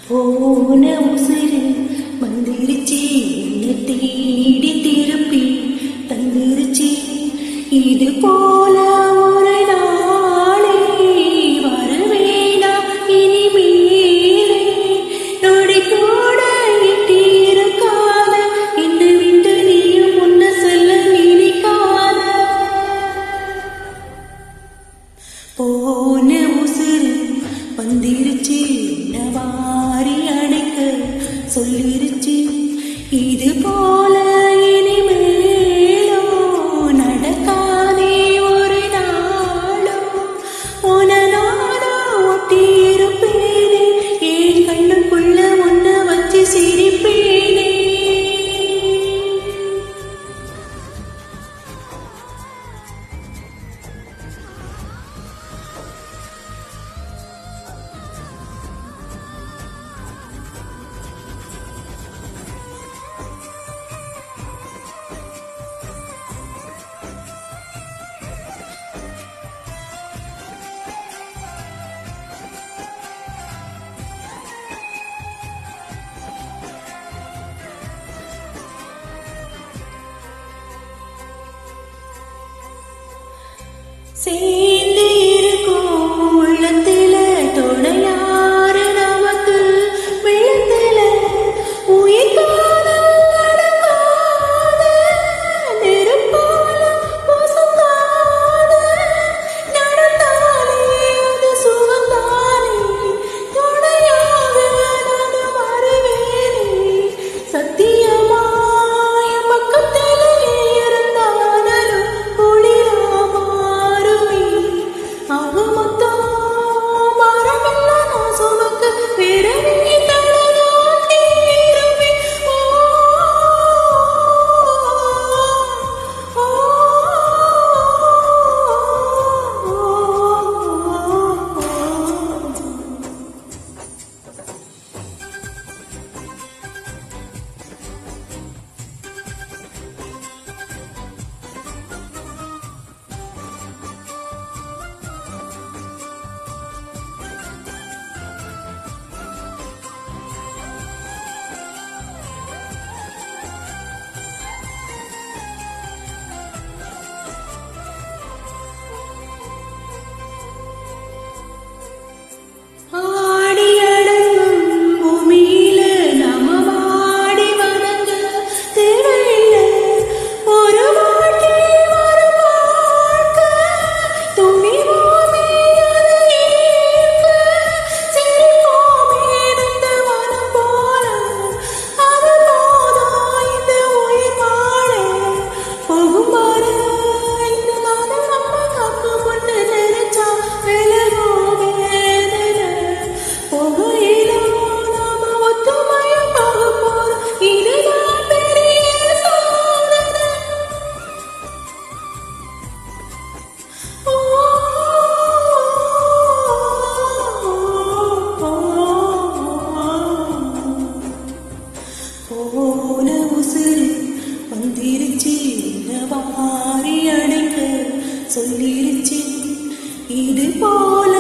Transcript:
போன உசுறு வந்துருச்சு, என்ன தேடி திருப்பி தந்துருச்சு. இது போல ஒரு நாளே வரவேணா இனிமேலே. நொடி கூட எட்டியிருக்காத என்னை விட்டு நீயும் முன்ன செல்ல நினைக்காத. போன உசுறு வந்துருச்சு, வாரி அணைக்க சொல்லிருச்சு. இது போல இனிமேலோ நடக்காதே ஒரு நாளோ. உனநானா ஒட்டியிருப்பேனே, என் கண்ணுக்குள்ள ஒன்ன வச்சு சிரிப்பேனே. சேர்ந்து இருக்கும் உள்ளத்தில துணையாறு நமக்கு வெள்ளத்தில உயிர் காதல் நடக்காத நெருப்பால பொசுக்காத நடந்தாலே அது சுகந்தானே. துணையாக நான் வருவேனே, சத்தியமாய பக்கத்தில் இருந்தாலும் குளிராமா போன உசுறு வந்திருச்சு, வாரி அணைக்க சொல்லிருச்சு. இது போல